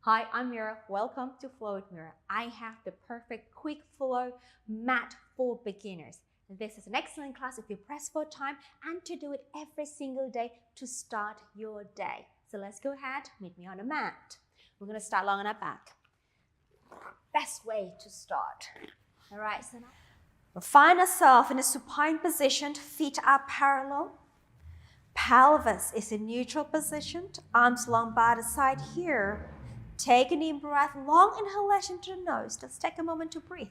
Hi, I'm Mira. Welcome to Flow with Mira. I have the perfect quick flow mat for beginners. This is an excellent class if you press for time and to do it every single day to start your day. So let's go ahead, meet me on the mat. We're going to start lying on our back. Best way to start. All right, so now we'll find ourselves in a supine position, feet are parallel. Pelvis is in neutral position, arms long by the side here. Take a deep breath, long inhalation to the nose. Let's take a moment to breathe.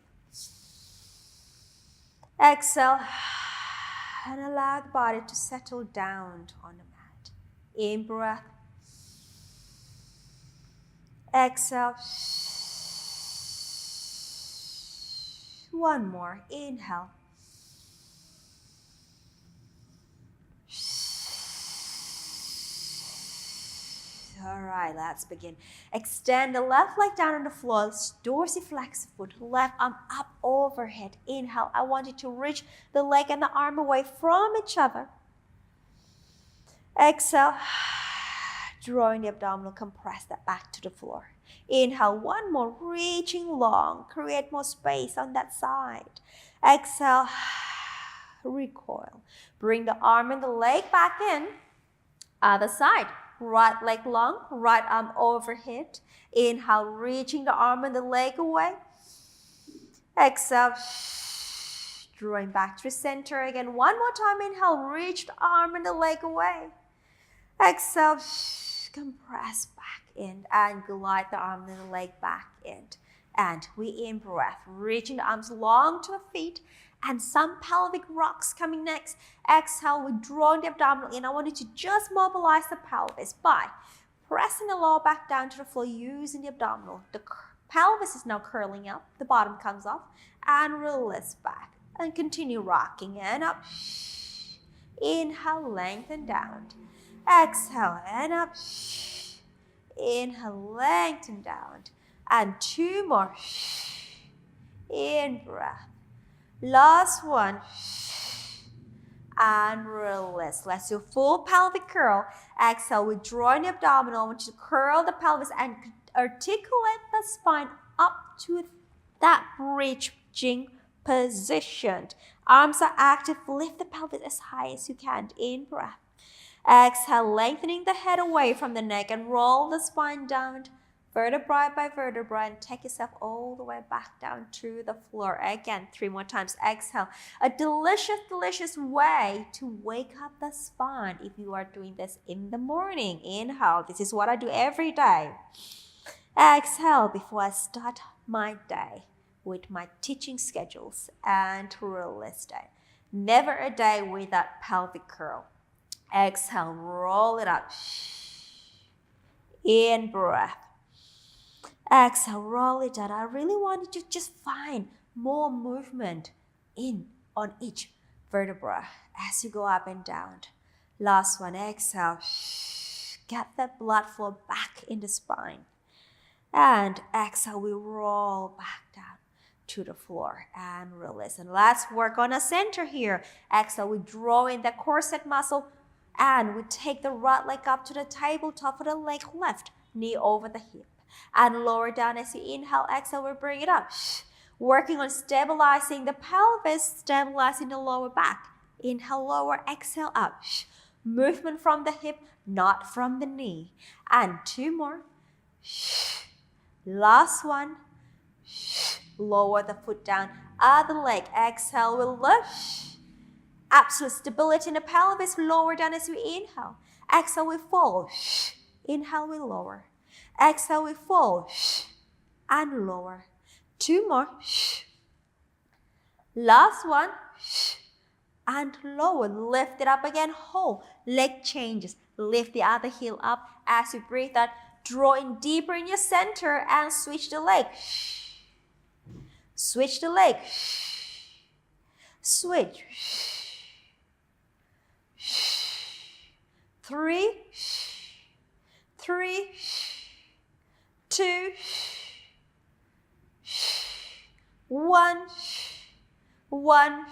Exhale and allow the body to settle down on the mat. In breath. Exhale. One more. Inhale. All right, let's begin. Extend the left leg down on the floor, dorsiflex foot, left arm up overhead. Inhale, I want you to reach the leg and the arm away from each other. Exhale, drawing the abdominal, compress that back to the floor. Inhale, one more, reaching long, create more space on that side. Exhale, recoil. Bring the arm and the leg back in. Other side. Right leg long, right arm overhead. Inhale, reaching the arm and the leg away. Exhale, drawing back to center again. One more time, inhale, reach the arm and the leg away. Exhale, compress back in and glide the arm and the leg back in. And we in breath, reaching the arms long to the feet. And some pelvic rocks coming next. Exhale, we're drawing the abdominal in. I want you to just mobilize the pelvis by pressing the lower back down to the floor using the abdominal. The pelvis is now curling up. The bottom comes off and release back. And continue rocking and up. Inhale, lengthen down. Exhale and up. Inhale, lengthen down. And two more. In breath. Last one. And release. Let's do full pelvic curl. Exhale, we're drawing the abdominal. I want you to curl the pelvis and articulate the spine up to that bridging position. Arms are active. Lift the pelvis as high as you can. In breath. Exhale, lengthening the head away from the neck and roll the spine down. Vertebra by vertebra, and take yourself all the way back down to the floor. Again, 3 more times. Exhale. A delicious, delicious way to wake up the spine if you are doing this in the morning. Inhale. This is what I do every day. Exhale before I start my day with my teaching schedules and release day. Never a day without pelvic curl. Exhale, roll it up. In breath. Exhale, roll it down. I really want you to just find more movement on each vertebra as you go up and down. Last one, exhale. Get the blood flow back in the spine. And exhale, we roll back down to the floor and release. And let's work on a center here. Exhale, we draw in the corset muscle and we take the right leg up to the tabletop for the leg left, knee over the hip. And lower down as you inhale, exhale, we bring it up. Working on stabilizing the pelvis, stabilizing the lower back. Inhale, lower, exhale, up. Movement from the hip, not from the knee. And 2 more. Last one. Lower the foot down, other leg. Exhale, we lift. Absolute stability in the pelvis, lower down as we inhale. Exhale, we fall. Inhale, we lower. Exhale, we fall and lower. 2 more. Last one. And lower. Lift it up again. Hold. Leg changes. Lift the other heel up as you breathe out. Draw in deeper in your center and switch the leg. Switch the leg. Switch. 3, 3, 2, 1, 1.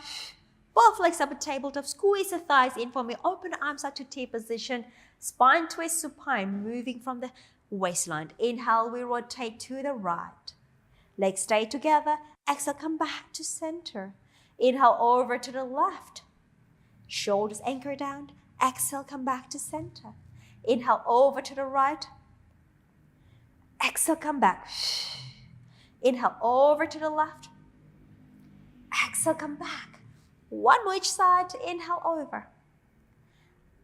Both legs up at tabletop. Squeeze the thighs in for me. Open the arms out to T position. Spine twist supine. Moving from the waistline. Inhale, we rotate to the right. Legs stay together. Exhale, come back to center. Inhale, over to the left. Shoulders anchor down. Exhale, come back to center. Inhale, over to the right. Exhale, come back. Inhale, over to the left. Exhale, come back. One more each side. Inhale, over.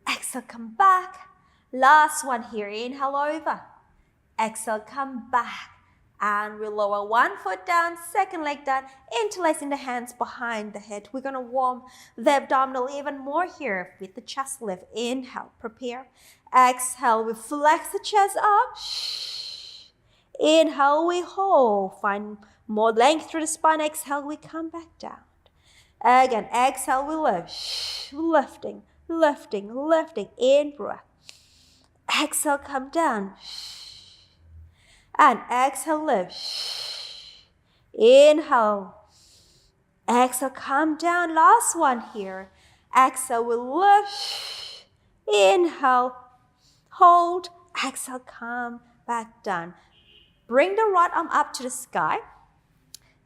Exhale, come back. Last one here. Inhale, over. Exhale, come back. And we lower one foot down, second leg down, interlacing the hands behind the head. We're going to warm the abdominal even more here with the chest lift. Inhale, prepare. Exhale, we flex the chest up. Inhale, we hold. Find more length through the spine. Exhale, we come back down. Again, exhale, we lift. Lifting, lifting, lifting. In breath. Exhale, come down. And exhale, lift. Inhale. Exhale, come down. Last one here. Exhale, we lift. Inhale. Hold. Exhale, come back down. Bring the right arm up to the sky.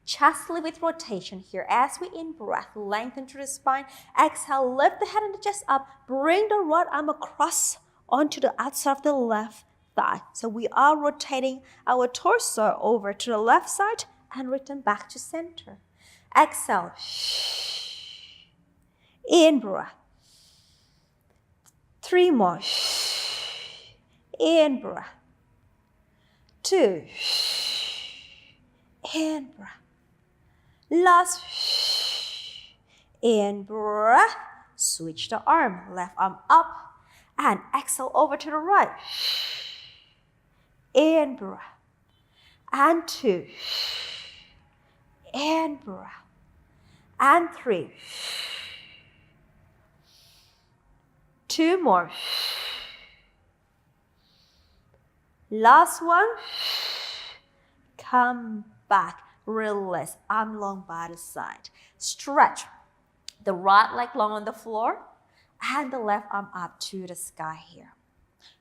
Chest lift with rotation here. As we in breath, lengthen through the spine. Exhale, lift the head and the chest up. Bring the right arm across onto the outside of the left thigh. So we are rotating our torso over to the left side and return back to center. Exhale. In breath. 3 more. In breath. 2. In breath. Last. In breath. Switch the arm. Left arm up. And exhale over to the right. In breath. And 2. In breath. And 3. 2 more. Last one. Come back. Release. Arm long by the side. Stretch the right leg long on the floor and the left arm up to the sky here.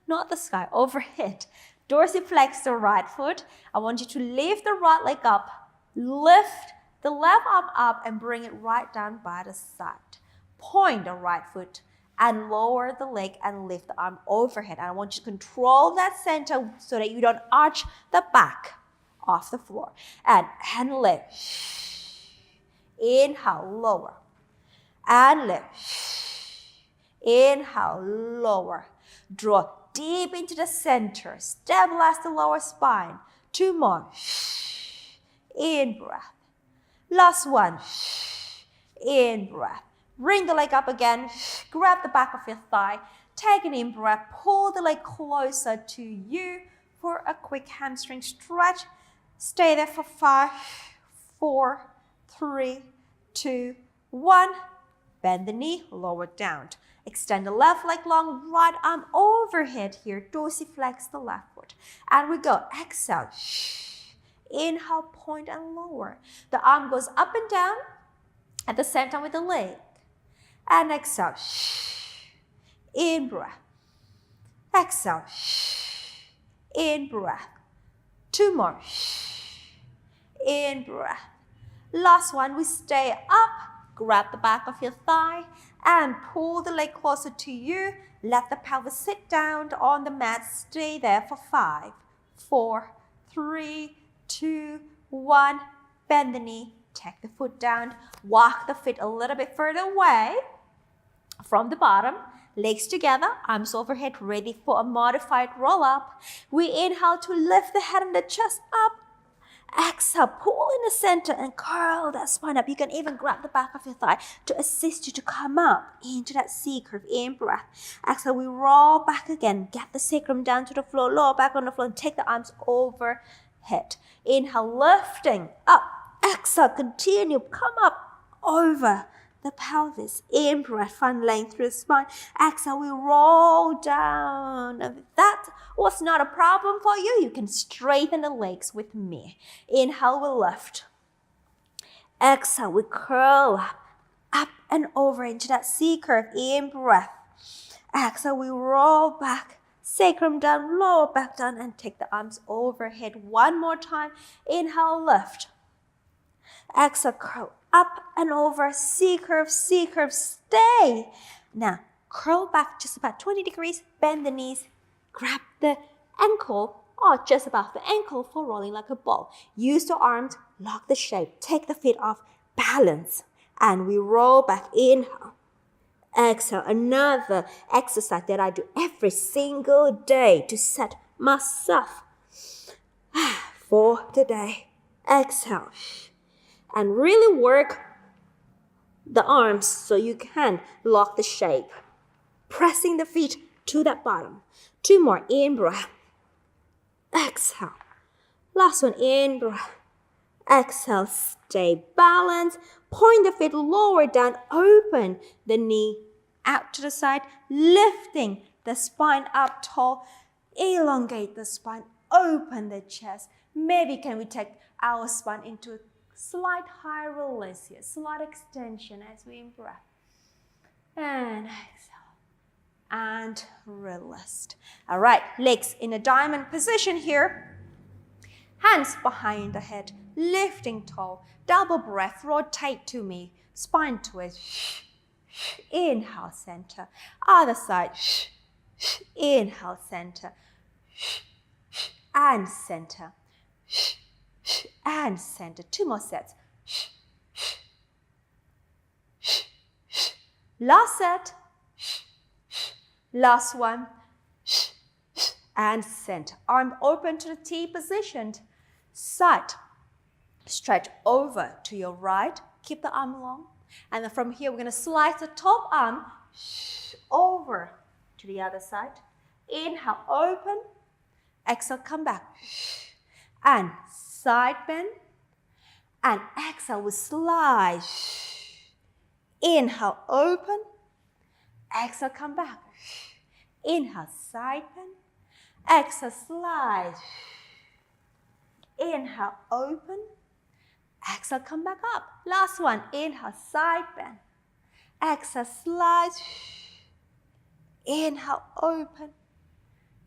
Not the sky, overhead. Dorsiflex the right foot. I want you to lift the right leg up. Lift the left arm up and bring it right down by the side. Point the right foot and lower the leg and lift the arm overhead. And I want you to control that center so that you don't arch the back off the floor. And lift. Inhale, lower. And lift. Inhale, lower. Draw deep into the center. Stabilize the lower spine. 2 more. In breath. Last one. In breath. Bring the leg up again. Grab the back of your thigh. Take an in breath. Pull the leg closer to you for a quick hamstring stretch. Stay there for 5, 4, 3, 2, 1. Bend the knee, lower down. Extend the left leg long, right arm overhead here. Dorsiflex the left foot. And we go. Exhale. Inhale, point and lower. The arm goes up and down at the same time with the leg. And exhale. In breath. Exhale. In breath. 2 more. In breath. Last one, we stay up. Grab the back of your thigh and pull the leg closer to you. Let the pelvis sit down on the mat. Stay there for 5, 4, 3, 2, 1. Bend the knee. Take the foot down. Walk the feet a little bit further away from the bottom. Legs together, arms overhead, ready for a modified roll-up. We inhale to lift the head and the chest up. Exhale, pull in the center and curl that spine up. You can even grab the back of your thigh to assist you to come up into that C curve. In breath. Exhale, we roll back again. Get the sacrum down to the floor, lower back on the floor, and take the arms overhead. Inhale, lifting up. Exhale, continue, come up over the pelvis. In breath, find length through the spine. Exhale, we roll down. And if that was not a problem for you, you can straighten the legs with me. Inhale, we lift. Exhale, we curl up and over into that C curve. In breath. Exhale, we roll back Sacrum down, lower back down, and take the arms overhead. One more time. Inhale, lift. Exhale, curl up and over. C-curve, C-curve, stay. Now, curl back just about 20 degrees. Bend the knees. Grab the ankle or just above the ankle for rolling like a ball. Use the arms, lock the shape. Take the feet off, balance. And we roll back. Inhale. Exhale, another exercise that I do every single day to set myself for today. Exhale. And really work the arms so you can lock the shape. Pressing the feet to that bottom. 2 more. In breath. Exhale. Last one. In breath. Exhale. Stay balanced. Point the feet lower down. Open the knee out to the side. Lifting the spine up tall. Elongate the spine. Open the chest. Maybe can we take our spine into a slight high release here. Slight extension as we in-breath. And exhale. And release. All right. Legs in a diamond position here. Hands behind the head. Lifting tall. Double breath. Rotate to me. Spine twist. Inhale, center. Other side. Inhale, center. And center. And center. 2 more sets. Last set. Last one. And center. Arm open to the T positioned. Side. Stretch over to your right. Keep the arm long. And then from here, we're going to slide the top arm over to the other side. Inhale, open. Exhale, come back. And side bend. And exhale, we slide. Inhale, open. Exhale, come back. Inhale, side bend. Exhale, slide. Inhale, open. Exhale, come back up. Last one. Inhale, side bend. Exhale, slide. Inhale, open.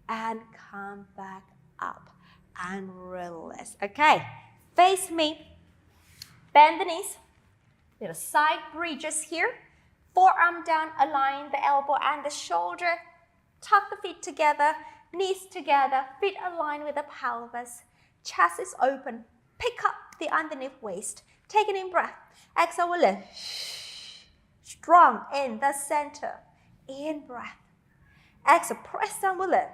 And come back up. And release. Okay. Face me. Bend the knees. Little side bridges here. Forearm down. Align the elbow and the shoulder. Tuck the feet together. Knees together. Feet aligned with the pelvis. Chest is open. Pick up the underneath waist. Take an in-breath. Exhale, we lift. Strong in the center. In-breath. Exhale, press down, we lift.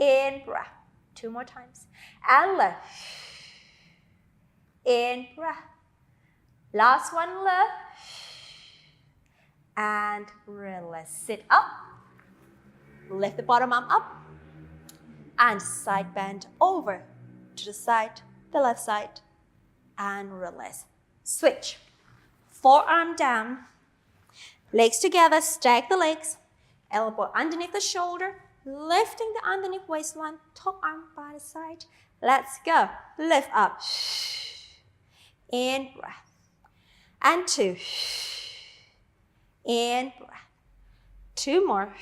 In-breath. 2 more times. And lift. In-breath. Last one, lift. And release. Sit up. Lift the bottom arm up. And side bend over to the side, the left side, and release. Switch. Forearm down. Legs together, stack the legs. Elbow underneath the shoulder, lifting the underneath waistline, top arm by the side. Let's go. Lift up. In breath. And 2. In breath. 2 more.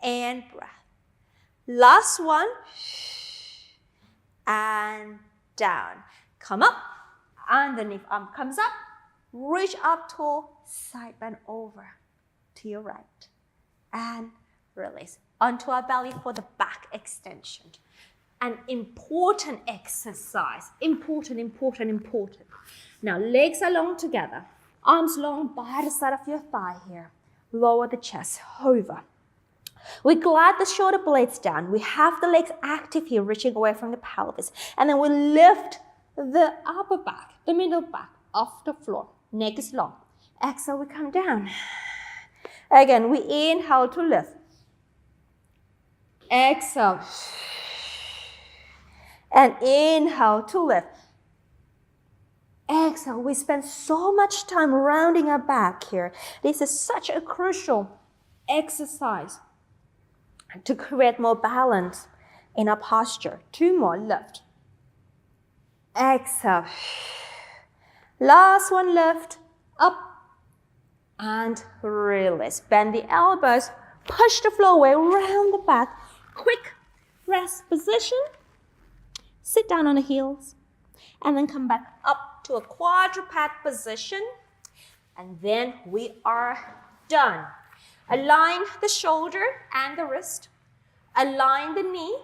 And breath. Last one. And down. Come up. Underneath arm comes up. Reach up tall. Side bend over to your right. And release. Onto our belly for the back extension. An important exercise. Important. Now legs are long together. Arms long by the side of your thigh here. Lower the chest. Hover. We glide the shoulder blades down. We have the legs active here, reaching away from the pelvis. And then we lift the upper back, the middle back off the floor. Neck is long. Exhale, we come down. Again, we inhale to lift. Exhale. And inhale to lift. Exhale. We spend so much time rounding our back here. This is such a crucial exercise to create more balance in our posture. 2 more, lift. Exhale. Last one, lift. Up. And release. Bend the elbows Push the floor away, round the back. Quick rest position. Sit down on the heels. And then come back up to a quadruped position. And then we are done. Align the shoulder and the wrist. Align the knee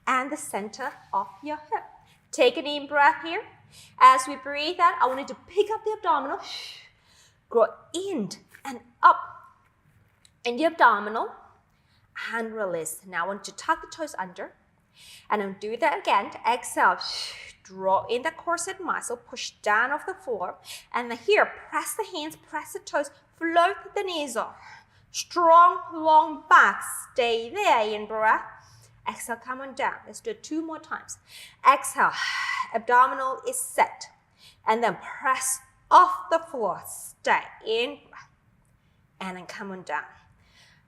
and the center of your hip. Take a deep breath here. As we breathe out, I want you to pick up the abdominal. Go in and up in the abdominal and release. Now I want you to tuck the toes under. And I'm doing that again. To exhale. Draw in the corset muscle, push down off the floor. And then here, press the hands, press the toes, float the knees off. Strong, long back. Stay there in breath. Exhale, come on down. Let's do it 2 more times. Exhale, abdominal is set. And then press off the floor. Stay in breath. And then come on down.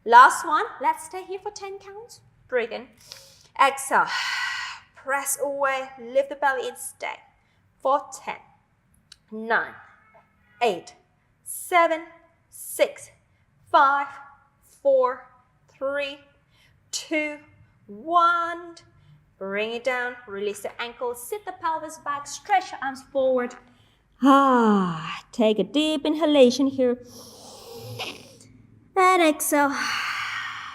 Last one. Let's stay here for 10 counts. Breathe in. Exhale. Press away, lift the belly and stay. For 10, 9, 8, 7, 6, 5, 4, 3, 2, 1. Bring it down, release the ankles, sit the pelvis back, stretch your arms forward. Take a deep inhalation here. And exhale.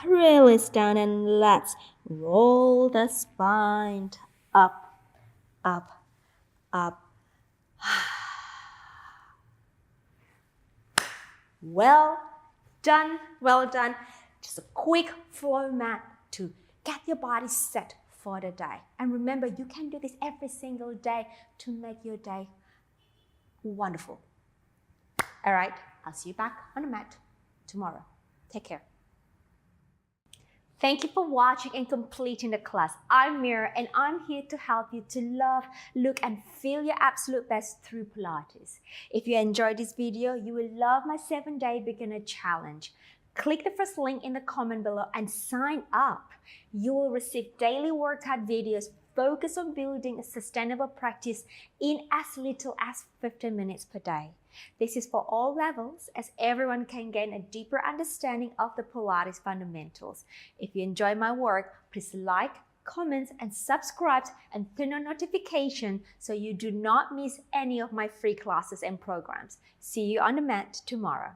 Release down and let's roll the spine up, up, up. Well done, well done. Just a quick flow mat to get your body set for the day. And remember, you can do this every single day to make your day wonderful. All right, I'll see you back on the mat tomorrow. Take care. Thank you for watching and completing the class. I'm Mira and I'm here to help you to love, look and feel your absolute best through Pilates. If you enjoyed this video, you will love my 7-day beginner challenge. Click the first link in the comment below and sign up. You will receive daily workout videos focused on building a sustainable practice in as little as 15 minutes per day. This is for all levels, as everyone can gain a deeper understanding of the Pilates fundamentals. If you enjoy my work, please like, comment, and subscribe and turn on notifications so you do not miss any of my free classes and programs. See you on the mat tomorrow.